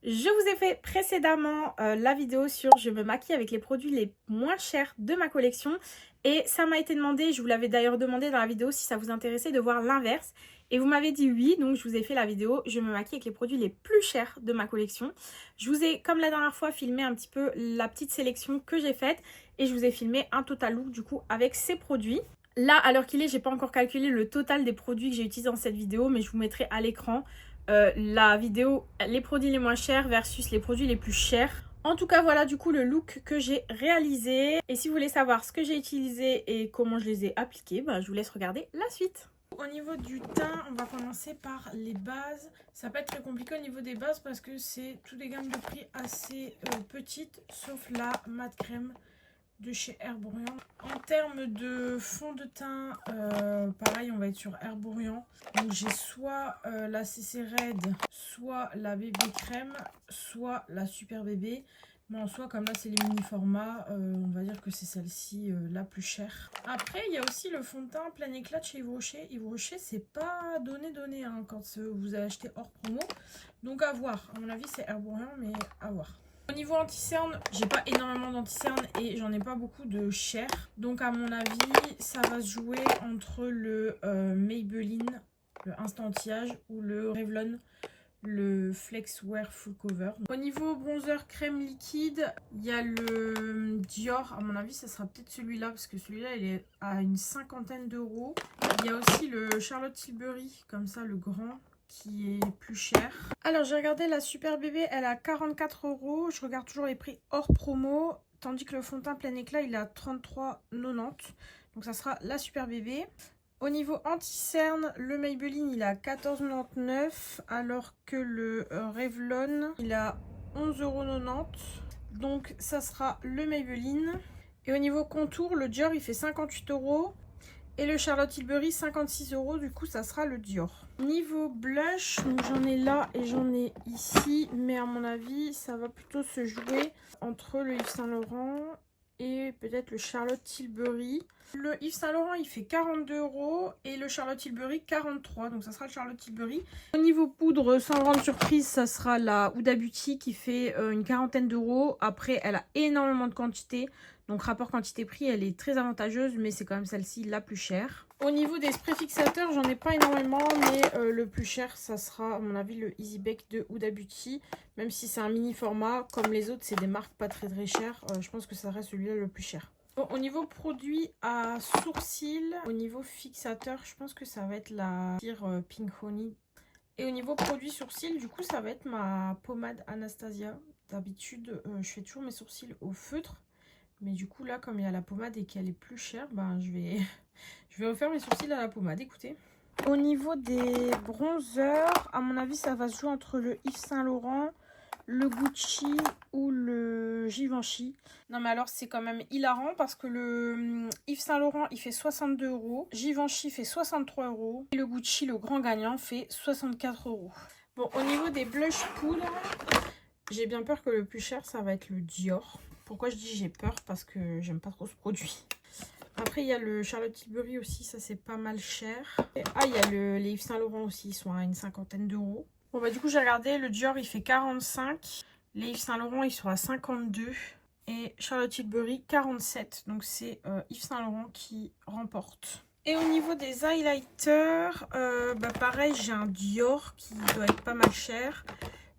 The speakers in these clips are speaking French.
Je vous ai fait précédemment la vidéo sur je me maquille avec les produits les moins chers de ma collection et ça m'a été demandé, je vous l'avais d'ailleurs demandé dans la vidéo si ça vous intéressait de voir l'inverse et vous m'avez dit oui, donc je vous ai fait la vidéo je me maquille avec les produits les plus chers de ma collection. Je vous ai comme la dernière fois filmé un petit peu la petite sélection que j'ai faite et je vous ai filmé un total look du coup avec ces produits. Là à l'heure qu'il est, j'ai pas encore calculé le total des produits que j'ai utilisés dans cette vidéo mais je vous mettrai à l'écran la vidéo les produits les moins chers versus les produits les plus chers. En tout cas voilà du coup le look que j'ai réalisé. Et si vous voulez savoir ce que j'ai utilisé et comment je les ai appliqués, je vous laisse regarder la suite. Au niveau du teint, on va commencer par les bases. Ça peut être très compliqué au niveau des bases parce que c'est toutes des gammes de prix assez petites, sauf la mat crème de chez Herborian. En termes de fond de teint, pareil, on va être sur Herborian. Donc j'ai soit la CC Red, soit la bébé crème, soit la super bébé. Mais en soi, comme là c'est les mini formats, on va dire que c'est celle-ci la plus chère. Après, il y a aussi le fond de teint plein éclat de chez Yves Rocher. Yves Rocher, c'est pas donné hein, quand vous avez acheté hors promo. Donc à voir. À mon avis, c'est Herborian, mais à voir. Au niveau anti-cerne, j'ai pas énormément d'anti-cerne et j'en ai pas beaucoup de cher. Donc à mon avis, ça va se jouer entre le Maybelline, le Instant Anti-Âge ou le Revlon, le Flex Wear Full Cover. Au niveau bronzer crème liquide, il y a le Dior. À mon avis, ça sera peut-être celui-là parce que celui-là, il est à une cinquantaine d'euros. Il y a aussi le Charlotte Tilbury, comme ça, le grand, qui est plus cher. Alors j'ai regardé la super bébé, elle est à 44 euros. Je regarde toujours les prix hors promo, tandis que le fond de teint plein éclat il est à 33,90. Donc ça sera la super bébé. Au niveau anti-cerne, le Maybelline il est à 14,99 alors que le Revlon il est à 11,90 €. Donc ça sera le Maybelline. Et au niveau contour, le Dior il fait 58 euros. Et le Charlotte Tilbury 56 euros, du coup ça sera le Dior. Niveau blush, j'en ai là et j'en ai ici, mais à mon avis ça va plutôt se jouer entre le Yves Saint Laurent et peut-être le Charlotte Tilbury. Le Yves Saint Laurent il fait 42 euros et le Charlotte Tilbury 43, donc ça sera le Charlotte Tilbury. Au niveau poudre, sans grande surprise, ça sera la Huda Beauty qui fait une quarantaine d'euros. Après elle a énormément de quantité. Donc rapport quantité-prix, elle est très avantageuse, mais c'est quand même celle-ci la plus chère. Au niveau des sprays fixateurs, j'en ai pas énormément, mais le plus cher, ça sera à mon avis le Easy Bake de Huda Beauty. Même si c'est un mini format, comme les autres, c'est des marques pas très chères. Je pense que ça reste celui-là le plus cher. Bon, au niveau produit à sourcils, au niveau fixateur, je pense que ça va être la cire Pink Honey. Et au niveau produit sourcils, du coup, ça va être ma pommade Anastasia. D'habitude, je fais toujours mes sourcils au feutre. Mais du coup, là, comme il y a la pommade et qu'elle est plus chère, je vais refaire mes sourcils à la pommade, écoutez. Au niveau des bronzers, à mon avis, ça va se jouer entre le Yves Saint Laurent, le Gucci ou le Givenchy. Non, mais alors, c'est quand même hilarant parce que le Yves Saint Laurent, il fait 62 euros. Givenchy fait 63 euros. Et le Gucci, le grand gagnant, fait 64 euros. Bon, au niveau des blush poudre, j'ai bien peur que le plus cher, ça va être le Dior. Pourquoi je dis j'ai peur? Parce que j'aime pas trop ce produit. Après, il y a le Charlotte Tilbury aussi, ça c'est pas mal cher. Ah, il y a les Yves Saint Laurent aussi, ils sont à une cinquantaine d'euros. Bon, du coup, j'ai regardé, le Dior il fait 45. Les Yves Saint Laurent ils sont à 52. Et Charlotte Tilbury 47. Donc c'est Yves Saint Laurent qui remporte. Et au niveau des highlighters, pareil, j'ai un Dior qui doit être pas mal cher.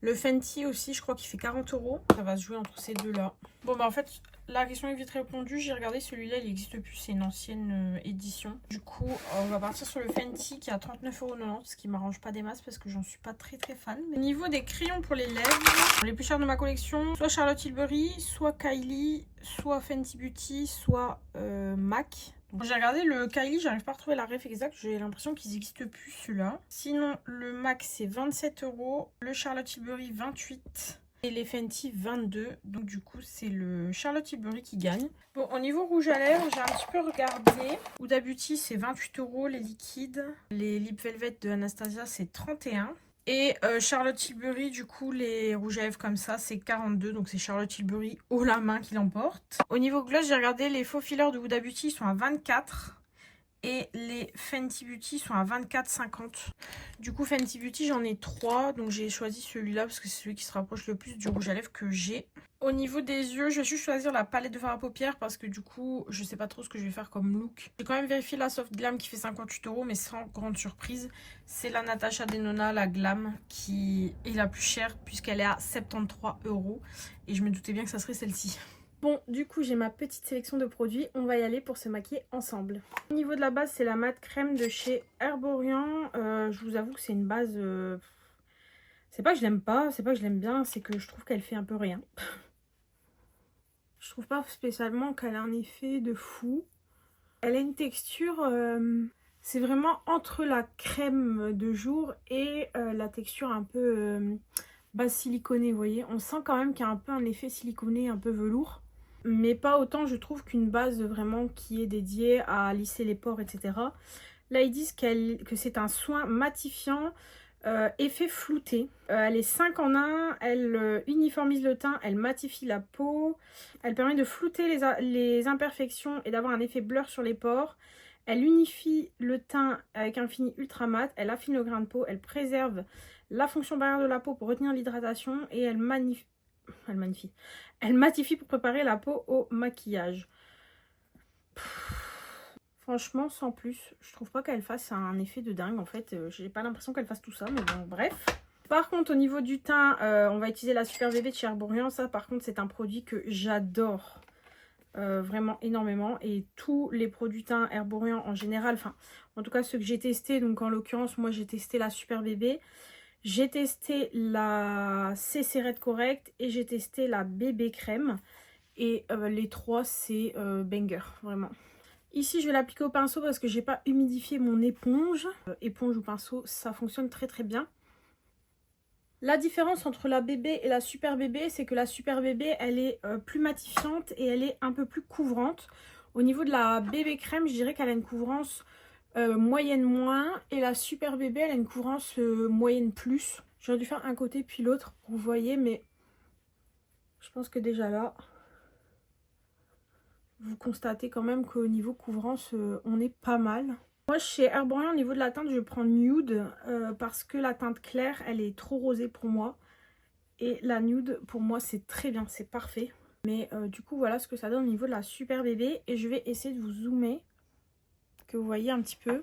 Le Fenty aussi, je crois qu'il fait 40 euros. Ça va se jouer entre ces deux-là. Bon, en fait, la question est vite répondue. J'ai regardé celui-là, il n'existe plus. C'est une ancienne édition. Du coup, on va partir sur le Fenty qui est à 39,90 €. Ce qui m'arrange pas des masses parce que j'en suis pas très fan. Mais au niveau des crayons pour les lèvres, les plus chers de ma collection, soit Charlotte Tilbury, soit Kylie, soit Fenty Beauty, soit MAC. J'ai regardé le Kylie, j'arrive pas à retrouver la ref exacte, j'ai l'impression qu'ils n'existent plus ceux-là. Sinon, le MAC c'est 27 euros, le Charlotte Tilbury 28 et les Fenty 22. Donc du coup, c'est le Charlotte Tilbury qui gagne. Bon, au niveau rouge à lèvres, j'ai un petit peu regardé. Huda Beauty c'est 28 euros les liquides. Les Lip Velvet de Anastasia c'est 31. Et Charlotte Tilbury, du coup, les rouges à lèvres comme ça, c'est 42. Donc c'est Charlotte Tilbury haut la main qui l'emporte. Au niveau gloss, j'ai regardé les faux fillers de Huda Beauty, ils sont à 24. Et les Fenty Beauty sont à 24,50. Du coup, Fenty Beauty, j'en ai 3. Donc, j'ai choisi celui-là parce que c'est celui qui se rapproche le plus du rouge à lèvres que j'ai. Au niveau des yeux, je vais juste choisir la palette de fard à paupières parce que du coup, je sais pas trop ce que je vais faire comme look. J'ai quand même vérifié la Soft Glam qui fait 58 € mais sans grande surprise. C'est la Natasha Denona, la Glam, qui est la plus chère puisqu'elle est à 73 €. Et je me doutais bien que ça serait celle-ci. Bon, du coup, j'ai ma petite sélection de produits. On va y aller pour se maquiller ensemble. Au niveau de la base, c'est la mat crème de chez Herborian. Je vous avoue que c'est une base... C'est pas que je l'aime pas, c'est pas que je l'aime bien, c'est que je trouve qu'elle fait un peu rien. Je trouve pas spécialement qu'elle a un effet de fou. Elle a une texture... c'est vraiment entre la crème de jour et la texture un peu base siliconée, vous voyez. On sent quand même qu'il y a un peu un effet siliconé, un peu velours. Mais pas autant, je trouve, qu'une base vraiment qui est dédiée à lisser les pores, etc. Là, ils disent que c'est un soin matifiant, effet flouté. Elle est 5 en 1, elle uniformise le teint, elle matifie la peau. Elle permet de flouter les imperfections et d'avoir un effet blur sur les pores. Elle unifie le teint avec un fini ultra mat, elle affine le grain de peau, elle préserve la fonction barrière de la peau pour retenir l'hydratation et elle matifie pour préparer la peau au maquillage. Franchement, sans plus, je trouve pas qu'elle fasse un effet de dingue en fait. J'ai pas l'impression qu'elle fasse tout ça, mais bon, bref. Par contre, au niveau du teint, on va utiliser la Super Bébé de chez Herborian. Ça, par contre, c'est un produit que j'adore vraiment énormément. Et tous les produits teint Herborian en général, enfin, en tout cas ceux que j'ai testés, donc en l'occurrence, moi j'ai testé la Super Bébé. J'ai testé la CC Red Correct et j'ai testé la bébé crème. Et les trois, c'est banger, vraiment. Ici, je vais l'appliquer au pinceau parce que j'ai pas humidifié mon éponge. Éponge ou pinceau, ça fonctionne très très bien. La différence entre la bébé et la super bébé, c'est que la super bébé, elle est plus matifiante et elle est un peu plus couvrante. Au niveau de la bébé crème, je dirais qu'elle a une couvrance moyenne moins. Et la super bébé, elle a une couvrance moyenne plus. J'aurais dû faire un côté puis l'autre pour vous voyez, mais je pense que déjà là, vous constatez quand même qu'au niveau couvrance, on est pas mal. Moi, chez Herborian, au niveau de la teinte, je prends nude parce que la teinte claire, elle est trop rosée pour moi. Et la nude, pour moi, c'est très bien, c'est parfait. Mais du coup, voilà ce que ça donne au niveau de la super bébé. Et je vais essayer de vous zoomer, que vous voyez un petit peu.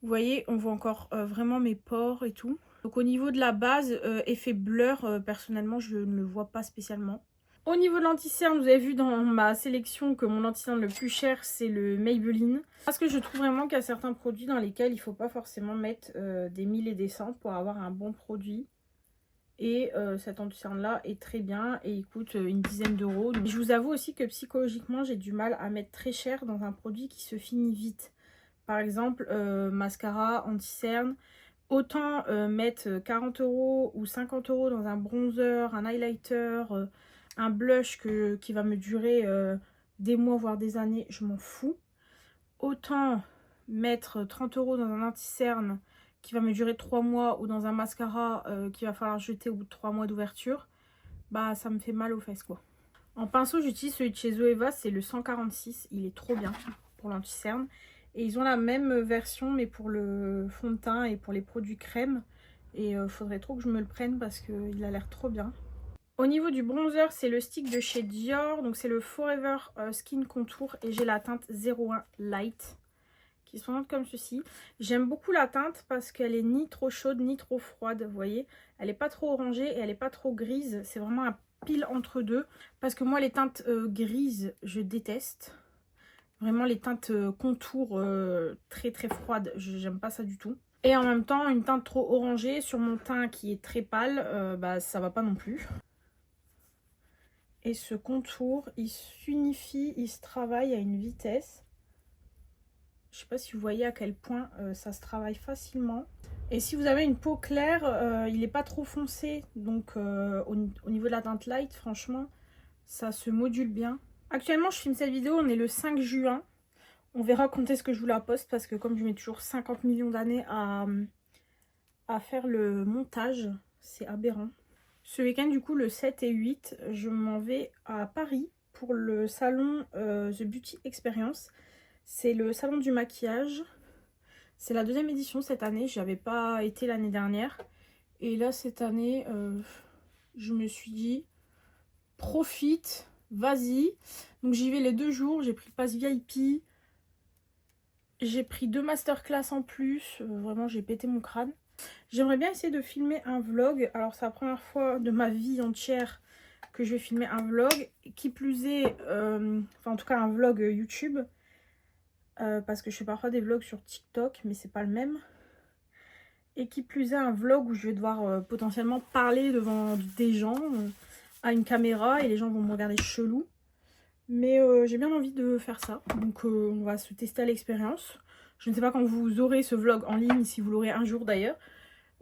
Vous voyez, on voit encore vraiment mes pores et tout. Donc au niveau de la base, effet blur, personnellement, je ne le vois pas spécialement. Au niveau de l'anti-cerne, vous avez vu dans ma sélection que mon anti-cerne le plus cher, c'est le Maybelline. Parce que je trouve vraiment qu'il y a certains produits dans lesquels il ne faut pas forcément mettre des 1000 et des cents pour avoir un bon produit. Et cet anti-cerne là est très bien et il coûte une dizaine d'euros. Je vous avoue aussi que psychologiquement, j'ai du mal à mettre très cher dans un produit qui se finit vite. Par exemple, mascara, anti-cerne. Autant mettre 40 € ou 50 € dans un bronzer, un highlighter, un blush qui va me durer des mois voire des années, je m'en fous. Autant mettre 30 € dans un anti-cerne qui va me durer 3 mois ou dans un mascara qu'il va falloir jeter au bout de 3 mois d'ouverture, bah ça me fait mal aux fesses quoi. En pinceau, j'utilise celui de chez Zoeva, c'est le 146, il est trop bien pour l'anti-cerne. Et ils ont la même version mais pour le fond de teint et pour les produits crème. Et faudrait trop que je me le prenne parce qu'il a l'air trop bien. Au niveau du bronzer, c'est le stick de chez Dior. Donc c'est le Forever Skin Contour. Et j'ai la teinte 01 Light qui se présente comme ceci. J'aime beaucoup la teinte parce qu'elle est ni trop chaude ni trop froide. Vous voyez, elle n'est pas trop orangée et elle n'est pas trop grise. C'est vraiment un pile entre deux. Parce que moi les teintes grises, je déteste. Vraiment les teintes contours très très froides, j'aime pas ça du tout. Et en même temps, une teinte trop orangée sur mon teint qui est très pâle, bah ça va pas non plus. Et ce contour, il s'unifie, il se travaille à une vitesse. Je sais pas si vous voyez à quel point ça se travaille facilement. Et si vous avez une peau claire, il n'est pas trop foncé. Donc au niveau de la teinte light, franchement, ça se module bien. Actuellement, je filme cette vidéo, on est le 5 juin. On verra quand est-ce que je vous la poste parce que comme je mets toujours 50 millions d'années à faire le montage, c'est aberrant. Ce week-end, du coup, le 7 et 8, je m'en vais à Paris pour le salon The Beauty Experience. C'est le salon du maquillage. C'est la 2e édition cette année. J'y avais pas été l'année dernière. Et là, cette année, je me suis dit, profite, vas-y. Donc j'y vais les 2 jours. J'ai pris le pass VIP. J'ai pris 2 masterclass en plus. Vraiment, j'ai pété mon crâne. J'aimerais bien essayer de filmer un vlog. Alors, c'est la première fois de ma vie entière que je vais filmer un vlog. Qui plus est, enfin en tout cas un vlog YouTube. Parce que je fais parfois des vlogs sur TikTok, mais c'est pas le même. Et qui plus est, un vlog où je vais devoir potentiellement parler devant des gens à une caméra et les gens vont me regarder chelou. Mais j'ai bien envie de faire ça. Donc on va se tester à l'expérience. Je ne sais pas quand vous aurez ce vlog en ligne, si vous l'aurez un jour d'ailleurs.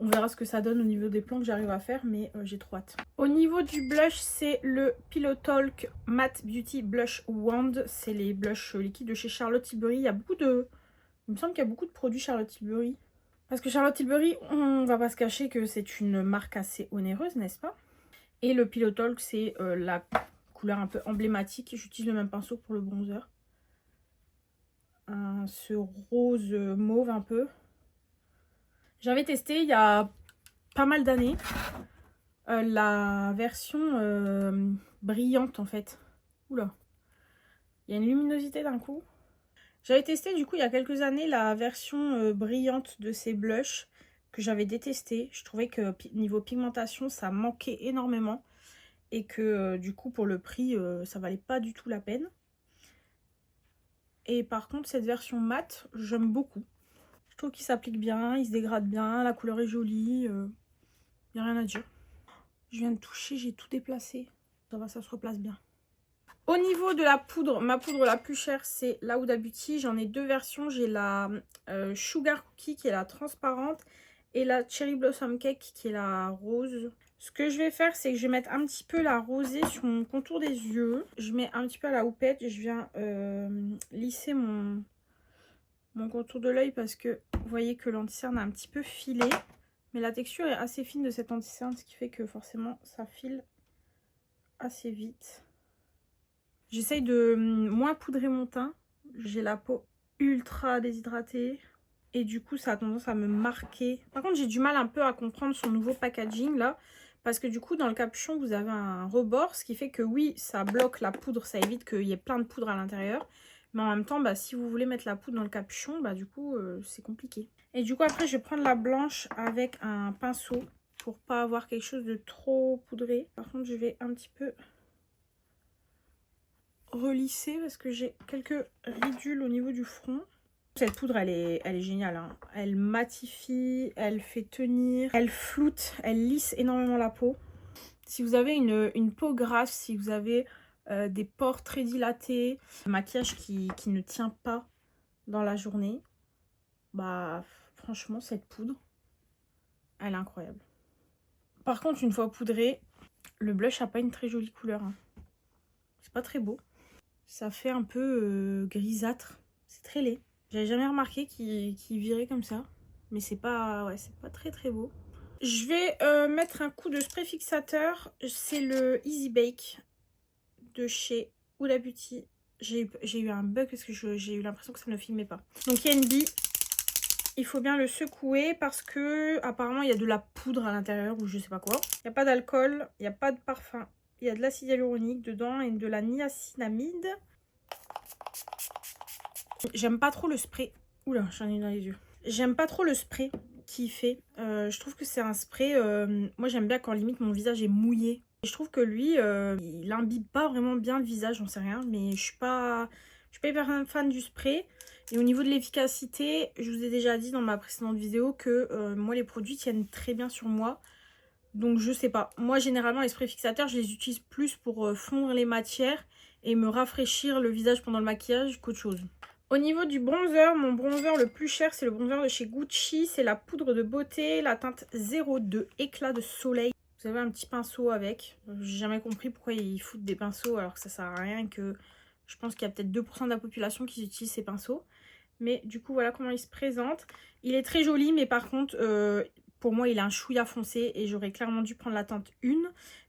On verra ce que ça donne au niveau des plans que j'arrive à faire, mais j'ai trop hâte. Au niveau du blush, c'est le Pillow Talk Matte Beauty Blush Wand. C'est les blushs liquides de chez Charlotte Tilbury. Il y a beaucoup de... Il me semble qu'il y a beaucoup de produits Charlotte Tilbury. Parce que Charlotte Tilbury, on va pas se cacher que c'est une marque assez onéreuse, n'est-ce pas? Et le Pillow Talk, c'est la couleur un peu emblématique. J'utilise le même pinceau pour le bronzer. Ce rose mauve un peu. J'avais testé il y a pas mal d'années la version brillante en fait. Oula, il y a une luminosité d'un coup. J'avais testé du coup il y a quelques années la version brillante de ces blushs que j'avais détesté. Je trouvais que niveau pigmentation ça manquait énormément et que du coup pour le prix ça valait pas du tout la peine. Et par contre cette version mat j'aime beaucoup. Je trouve qu'il s'applique bien, il se dégrade bien, la couleur est jolie, il n'y a rien à dire. Je viens de toucher, j'ai tout déplacé. Ça va, ça se replace bien. Au niveau de la poudre, ma poudre la plus chère, c'est la Huda Beauty. J'en ai 2 versions. J'ai la Sugar Cookie qui est la transparente et la Cherry Blossom Cake qui est la rose. Ce que je vais faire, c'est que je vais mettre un petit peu la rosée sur mon contour des yeux. Je mets un petit peu à la houppette. Je viens lisser mon contour de l'œil parce que vous voyez que l'anti-cerne a un petit peu filé. Mais la texture est assez fine de cet anti-cerne, ce qui fait que forcément ça file assez vite. J'essaye de moins poudrer mon teint. J'ai la peau ultra déshydratée. Et du coup ça a tendance à me marquer. Par contre j'ai du mal un peu à comprendre son nouveau packaging là. Parce que du coup dans le capuchon vous avez un rebord. Ce qui fait que oui ça bloque la poudre, ça évite qu'il y ait plein de poudre à l'intérieur. Mais en même temps, bah, si vous voulez mettre la poudre dans le capuchon, bah, du coup, c'est compliqué. Et du coup, après, je vais prendre la blanche avec un pinceau pour pas avoir quelque chose de trop poudré. Par contre, je vais un petit peu relisser parce que j'ai quelques ridules au niveau du front. Cette poudre, elle est géniale, hein. Elle matifie, elle fait tenir, elle floute, elle lisse énormément la peau. Si vous avez une peau grasse, si vous avez... des pores très dilatés, un maquillage qui ne tient pas dans la journée, bah franchement cette poudre, elle est incroyable. Par contre une fois poudré, le blush n'a pas une très jolie couleur, hein. C'est pas très beau. Ça fait un peu grisâtre, c'est très laid. J'avais jamais remarqué qu'il virait comme ça, mais c'est pas, ouais, c'est pas très très beau. Je vais mettre un coup de spray fixateur, c'est le Easy Bake de chez Huda Beauty. J'ai eu un bug parce que j'ai eu l'impression que ça ne filmait pas. Donc Yenbi, il faut bien le secouer parce que apparemment il y a de la poudre à l'intérieur ou je sais pas quoi. Il n'y a pas d'alcool, il n'y a pas de parfum. Il y a de l'acide hyaluronique dedans et de la niacinamide. J'aime pas trop le spray. Oula, j'en ai dans les yeux. J'aime pas trop le spray qu'il fait. Je trouve que c'est un spray... moi j'aime bien quand limite mon visage est mouillé. Je trouve que lui, il imbibe pas vraiment bien le visage, j'en sais rien, mais je suis pas hyper fan du spray. Et au niveau de l'efficacité, je vous ai déjà dit dans ma précédente vidéo que moi les produits tiennent très bien sur moi. Donc je sais pas. Moi généralement les sprays fixateurs, je les utilise plus pour fondre les matières et me rafraîchir le visage pendant le maquillage qu'autre chose. Au niveau du bronzer, mon bronzer le plus cher, c'est le bronzer de chez Gucci. C'est la poudre de beauté, la teinte 02 éclat de soleil. Vous avez un petit pinceau avec. J'ai jamais compris pourquoi ils foutent des pinceaux alors que ça sert à rien et que je pense qu'il y a peut-être 2% de la population qui utilise ces pinceaux. Mais du coup, voilà comment il se présente. Il est très joli, mais par contre, pour moi, il a un chouïa foncé et j'aurais clairement dû prendre la teinte 1.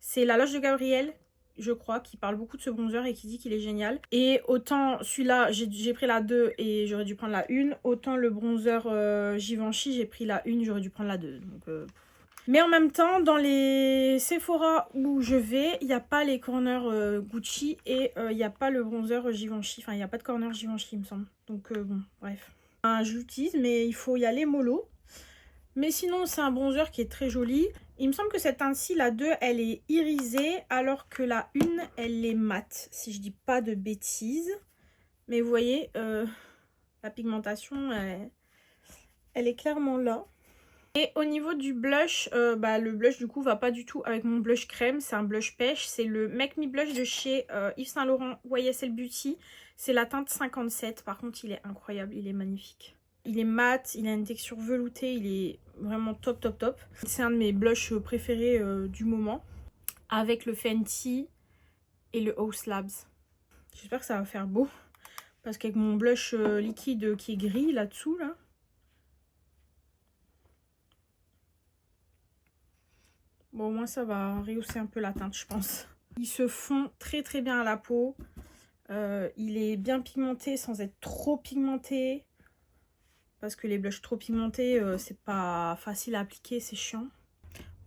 C'est la Loche de Gabriel je crois, qui parle beaucoup de ce bronzer et qui dit qu'il est génial. Et autant celui-là, j'ai pris la 2 et j'aurais dû prendre la 1. Autant le bronzer Givenchy, j'ai pris la 1, j'aurais dû prendre la 2. Donc, mais en même temps, dans les Sephora où je vais, il n'y a pas les corners Gucci et il n'y a pas le bronzer Givenchy. Enfin, il n'y a pas de corner Givenchy, il me semble. Donc, bon, bref. Je l'utilise, mais il faut y aller mollo. Mais sinon, c'est un bronzer qui est très joli. Il me semble que cette teinte-ci, la 2, elle est irisée, alors que la 1, elle est mate, si je dis pas de bêtises. Mais vous voyez, la pigmentation, elle est clairement là. Et au niveau du blush, le blush du coup va pas du tout avec mon blush crème. C'est un blush pêche. C'est le Make Me Blush de chez Yves Saint Laurent YSL Beauty. C'est la teinte 57. Par contre, il est incroyable, il est magnifique. Il est mat, il a une texture veloutée, il est vraiment top top top. C'est un de mes blushs préférés du moment. Avec le Fenty et le Haus Labs. J'espère que ça va faire beau. Parce qu'avec mon blush liquide qui est gris là-dessous, là. Bon, au moins ça va rehausser un peu la teinte, je pense. Il se fond très très bien à la peau. Il est bien pigmenté sans être trop pigmenté. Parce que les blushs trop pigmentés, c'est pas facile à appliquer, c'est chiant.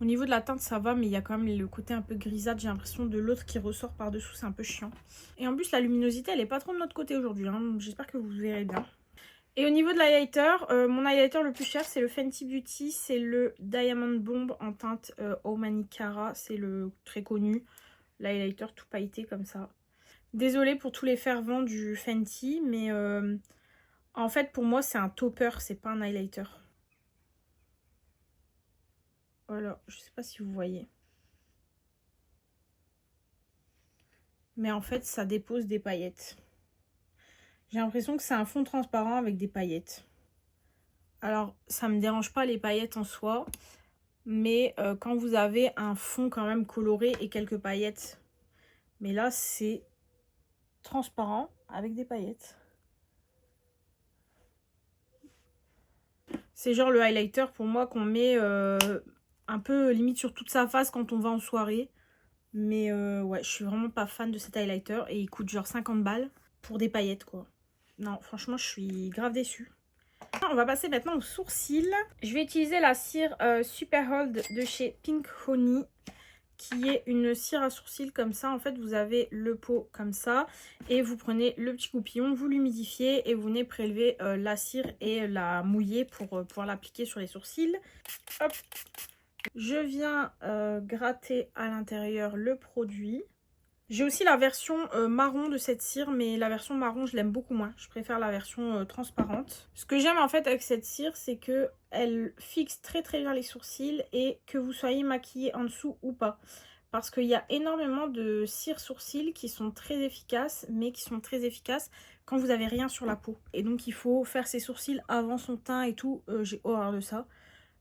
Au niveau de la teinte, ça va, mais il y a quand même le côté un peu grisâtre. J'ai l'impression de l'autre qui ressort par-dessous, c'est un peu chiant. Et en plus, la luminosité, elle est pas trop de notre côté aujourd'hui. Hein. J'espère que vous verrez bien. Et au niveau de l'highlighter, mon highlighter le plus cher, c'est le Fenty Beauty. C'est le Diamond Bomb en teinte Omanicara. C'est le très connu. L'highlighter tout pailleté comme ça. Désolée pour tous les fervents du Fenty, mais en fait, pour moi, c'est un topper, c'est pas un highlighter. Voilà, je sais pas si vous voyez. Mais en fait, ça dépose des paillettes. J'ai l'impression que c'est un fond transparent avec des paillettes. Alors, ça me dérange pas les paillettes en soi. Mais quand vous avez un fond quand même coloré et quelques paillettes. Mais là, c'est transparent avec des paillettes. C'est genre le highlighter pour moi qu'on met un peu limite sur toute sa face quand on va en soirée. Mais ouais, je suis vraiment pas fan de cet highlighter. Et il coûte genre 50 balles pour des paillettes quoi. Non, franchement, je suis grave déçue. On va passer maintenant aux sourcils. Je vais utiliser la cire Super Hold de chez Pink Honey, qui est une cire à sourcils comme ça. En fait, vous avez le pot comme ça et vous prenez le petit goupillon, vous l'humidifiez et vous venez prélever la cire et la mouiller pour pouvoir l'appliquer sur les sourcils. Hop. Je viens gratter à l'intérieur le produit. J'ai aussi la version marron de cette cire, mais la version marron, je l'aime beaucoup moins. Je préfère la version transparente. Ce que j'aime en fait avec cette cire, c'est que elle fixe très très bien les sourcils et que vous soyez maquillé en dessous ou pas. Parce qu'il y a énormément de cires sourcils qui sont très efficaces, mais qui sont très efficaces quand vous n'avez rien sur la peau. Et donc il faut faire ses sourcils avant son teint et tout. J'ai horreur de ça.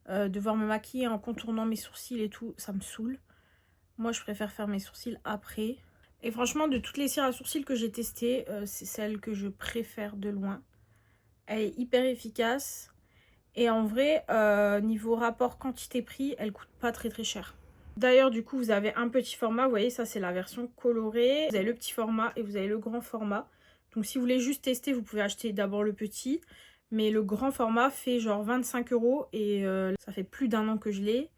Devoir me maquiller en contournant mes sourcils et tout, ça me saoule. Moi, je préfère faire mes sourcils après. Et franchement, de toutes les cires à sourcils que j'ai testées, c'est celle que je préfère de loin. Elle est hyper efficace. Et en vrai, niveau rapport quantité-prix, elle coûte pas très très cher. D'ailleurs, du coup, vous avez un petit format. Vous voyez, ça, c'est la version colorée. Vous avez le petit format et vous avez le grand format. Donc, si vous voulez juste tester, vous pouvez acheter d'abord le petit. Mais le grand format fait genre 25 € et ça fait plus d'1 an que je l'ai.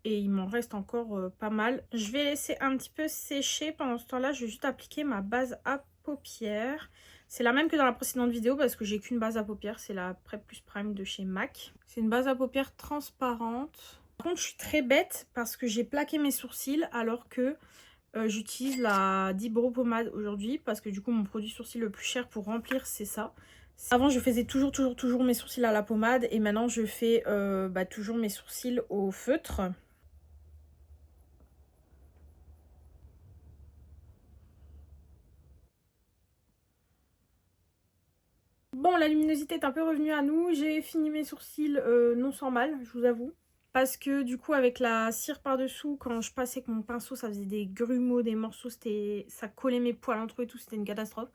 Et il m'en reste encore pas mal. Je vais laisser un petit peu sécher. Pendant ce temps-là, je vais juste appliquer ma base à paupières. C'est la même que dans la précédente vidéo parce que j'ai qu'une base à paupières. C'est la Prep Plus Prime de chez MAC. C'est une base à paupières transparente. Par contre, je suis très bête parce que j'ai plaqué mes sourcils alors que j'utilise la Dibro pommade aujourd'hui. Parce que du coup, mon produit sourcil le plus cher pour remplir, c'est ça. Avant, je faisais toujours mes sourcils à la pommade. Et maintenant, je fais toujours mes sourcils au feutre. Bon, la luminosité est un peu revenue à nous. J'ai fini mes sourcils non sans mal, je vous avoue. Parce que du coup, avec la cire par-dessous, quand je passais avec mon pinceau, ça faisait des grumeaux, des morceaux. Ça collait mes poils entre eux et tout, c'était une catastrophe.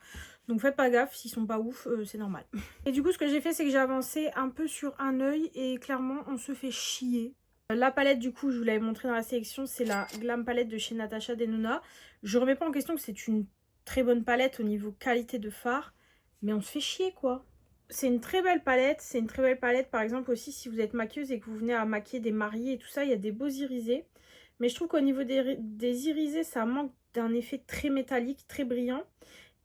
Donc faites pas gaffe, s'ils sont pas ouf, c'est normal. Et du coup, ce que j'ai fait, c'est que j'ai avancé un peu sur un œil. Et clairement, on se fait chier. La palette du coup je vous l'avais montré dans la sélection, c'est la Glam palette de chez Natasha Denona. Je remets pas en question que c'est une très bonne palette au niveau qualité de fard, mais on se fait chier quoi. C'est une très belle palette, c'est une très belle palette par exemple aussi si vous êtes maquilleuse et que vous venez à maquiller des mariés et tout ça, il y a des beaux irisés. Mais je trouve qu'au niveau des irisés ça manque d'un effet très métallique, très brillant.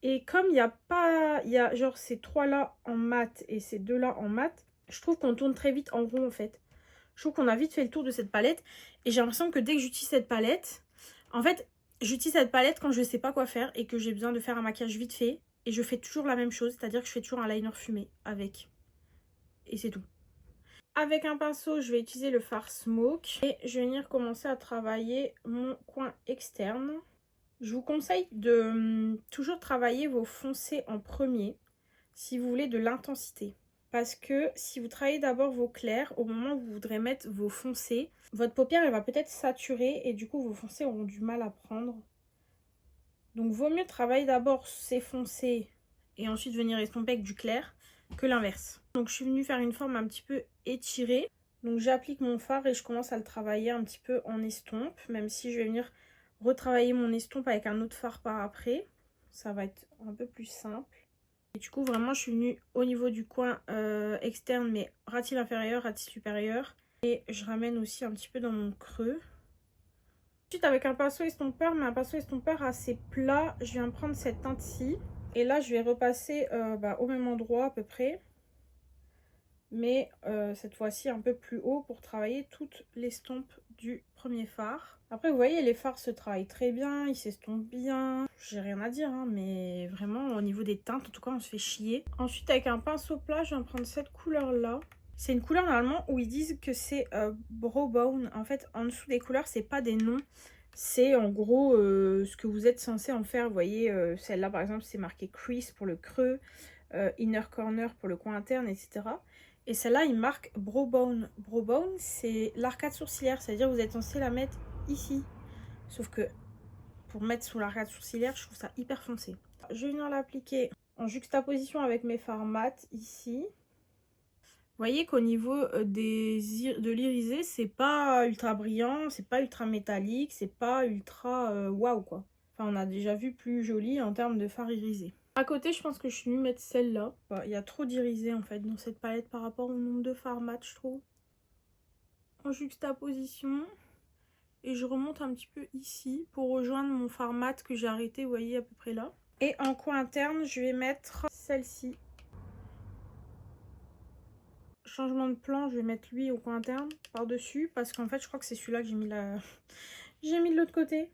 Et comme il n'y a pas, il y a genre ces trois là en mat et ces deux là en mat, je trouve qu'on tourne très vite en rond en fait. Je trouve qu'on a vite fait le tour de cette palette. Et j'ai l'impression que dès que j'utilise cette palette, en fait, j'utilise cette palette quand je ne sais pas quoi faire et que j'ai besoin de faire un maquillage vite fait. Et je fais toujours la même chose, c'est-à-dire que je fais toujours un liner fumé avec. Et c'est tout. Avec un pinceau, je vais utiliser le fard Smoke. Et je vais venir commencer à travailler mon coin externe. Je vous conseille de toujours travailler vos foncés en premier si vous voulez de l'intensité. Parce que si vous travaillez d'abord vos clairs, au moment où vous voudrez mettre vos foncés, votre paupière elle va peut-être saturer et du coup vos foncés auront du mal à prendre. Donc vaut mieux travailler d'abord ces foncés et ensuite venir estomper avec du clair que l'inverse. Donc je suis venue faire une forme un petit peu étirée. Donc j'applique mon fard et je commence à le travailler un petit peu en estompe, même si je vais venir retravailler mon estompe avec un autre fard par après. Ça va être un peu plus simple. Et du coup, vraiment, je suis venue au niveau du coin externe, mais ras de cils inférieur, ras de cils supérieur. Et je ramène aussi un petit peu dans mon creux. Ensuite, avec un pinceau estompeur, mais un pinceau estompeur assez plat, je viens prendre cette teinte-ci. Et là, je vais repasser au même endroit à peu près. Mais cette fois-ci un peu plus haut pour travailler toute l'estompe du premier fard. Après vous voyez les fards se travaillent très bien, ils s'estompent bien, j'ai rien à dire hein, mais vraiment au niveau des teintes en tout cas on se fait chier. Ensuite avec un pinceau plat je viens prendre cette couleur là. C'est une couleur normalement où ils disent que c'est Brow Bone. En fait en dessous des couleurs c'est pas des noms, c'est en gros ce que vous êtes censé en faire. Vous voyez celle-là par exemple c'est marqué Crease pour le creux, Inner Corner pour le coin interne etc. Et celle-là, il marque Brow Bone. Brow Bone, c'est l'arcade sourcilière, c'est-à-dire vous êtes censé la mettre ici. Sauf que pour mettre sous l'arcade sourcilière, je trouve ça hyper foncé. Je vais venir l'appliquer en juxtaposition avec mes fards mat ici. Vous voyez qu'au niveau de l'irisé, c'est pas ultra brillant, c'est pas ultra métallique, c'est pas ultra waouh quoi. Enfin, on a déjà vu plus joli en termes de fard irisé. À côté, je pense que je suis venue mettre celle-là. Il y a trop d'irisé en fait dans cette palette par rapport au nombre de fards mat, je trouve. En juxtaposition. Et je remonte un petit peu ici pour rejoindre mon fard mat que j'ai arrêté, vous voyez, à peu près là. Et en coin interne, je vais mettre celle-ci. Changement de plan, je vais mettre lui au coin interne par-dessus. Parce qu'en fait, je crois que c'est celui-là que j'ai mis là. J'ai mis de l'autre côté.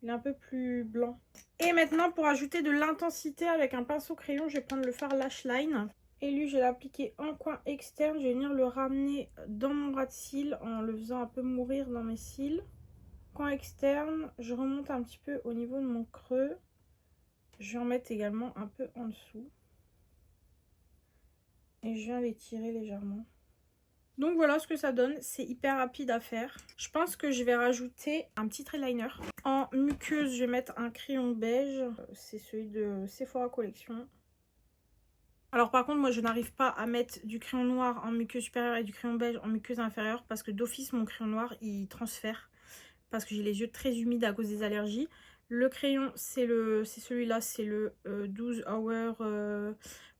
Il est un peu plus blanc. Et maintenant, pour ajouter de l'intensité avec un pinceau crayon, je vais prendre le fard Lash Line. Et lui, je vais l'appliquer en coin externe. Je vais venir le ramener dans mon ras de cils en le faisant un peu mourir dans mes cils. Coin externe, je remonte un petit peu au niveau de mon creux. Je vais en mettre également un peu en dessous. Et je viens l'étirer légèrement. Donc voilà ce que ça donne, c'est hyper rapide à faire. Je pense que je vais rajouter un petit trait liner. En muqueuse, je vais mettre un crayon beige. C'est celui de Sephora Collection. Alors par contre, moi je n'arrive pas à mettre du crayon noir en muqueuse supérieure et du crayon beige en muqueuse inférieure. Parce que d'office, mon crayon noir, il transfère. Parce que j'ai les yeux très humides à cause des allergies. Le crayon, c'est celui-là, c'est le 12 Hour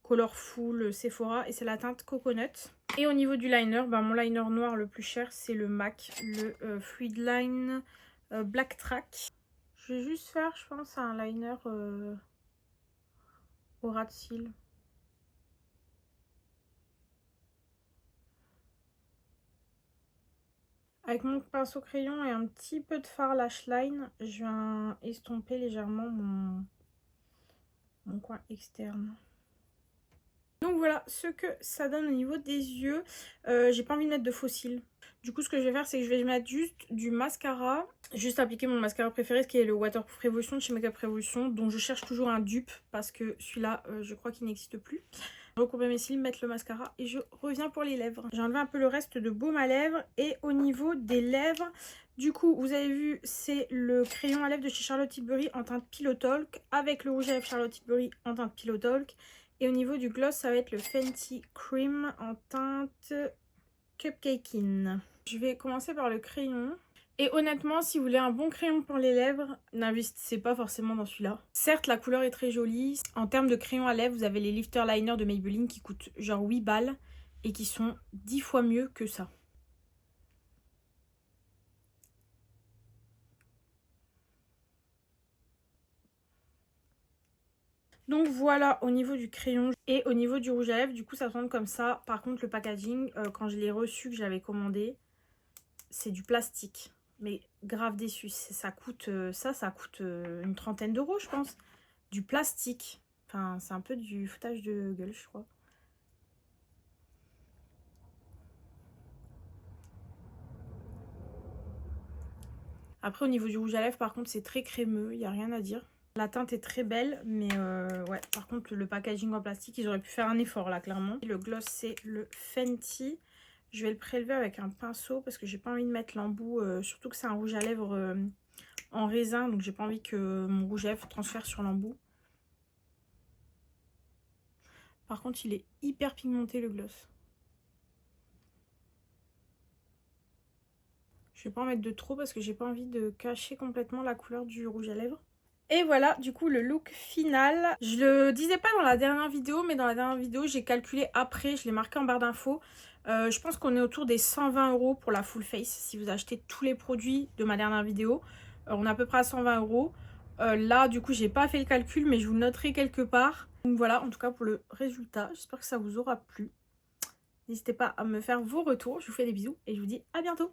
Colorful Sephora et c'est la teinte Coconut. Et au niveau du liner, mon liner noir le plus cher, c'est le MAC, le Fluid Line Black Track. Je vais juste faire, je pense, un liner au ras de cils. Avec mon pinceau crayon et un petit peu de fard Lash Line, je viens estomper légèrement mon coin externe. Donc voilà ce que ça donne au niveau des yeux. J'ai pas envie de mettre de faux cils. Du coup ce que je vais faire c'est que je vais mettre juste du mascara. Juste appliquer mon mascara préféré qui est le Waterproof Revolution de chez Makeup Revolution. Dont je cherche toujours un dupe parce que celui-là je crois qu'il n'existe plus. Recouper mes cils, mettre le mascara et je reviens pour les lèvres. J'ai enlevé un peu le reste de baume à lèvres. Et au niveau des lèvres, du coup vous avez vu c'est le crayon à lèvres de chez Charlotte Tilbury en teinte Pillow Talk. Avec le rouge à lèvres Charlotte Tilbury en teinte Pillow Talk. Et au niveau du gloss, ça va être le Fenty Cream en teinte Cupcakein. Je vais commencer par le crayon. Et honnêtement, si vous voulez un bon crayon pour les lèvres, n'investissez pas forcément dans celui-là. Certes, la couleur est très jolie. En termes de crayon à lèvres, vous avez les Lifter Liner de Maybelline qui coûtent genre 8 balles et qui sont 10 fois mieux que ça. Donc voilà au niveau du crayon et au niveau du rouge à lèvres, du coup ça tourne comme ça. Par contre le packaging, quand je l'ai reçu, que j'avais commandé, c'est du plastique. Mais grave déçu, ça coûte une trentaine d'euros je pense. Du plastique, enfin c'est un peu du foutage de gueule je crois. Après au niveau du rouge à lèvres par contre c'est très crémeux, il n'y a rien à dire. La teinte est très belle, mais ouais, par contre le packaging en plastique, ils auraient pu faire un effort là, clairement. Le gloss, c'est le Fenty. Je vais le prélever avec un pinceau parce que j'ai pas envie de mettre l'embout, surtout que c'est un rouge à lèvres en raisin, donc j'ai pas envie que mon rouge à lèvres transfère sur l'embout. Par contre, il est hyper pigmenté le gloss. Je vais pas en mettre de trop parce que j'ai pas envie de cacher complètement la couleur du rouge à lèvres. Et voilà, du coup, le look final. Je le disais pas dans la dernière vidéo, mais dans la dernière vidéo, j'ai calculé après, je l'ai marqué en barre d'infos. Je pense qu'on est autour des 120 € pour la full face. Si vous achetez tous les produits de ma dernière vidéo, on est à peu près à 120 €. Là, du coup, j'ai pas fait le calcul, mais je vous le noterai quelque part. Donc voilà, en tout cas, pour le résultat. J'espère que ça vous aura plu. N'hésitez pas à me faire vos retours. Je vous fais des bisous et je vous dis à bientôt.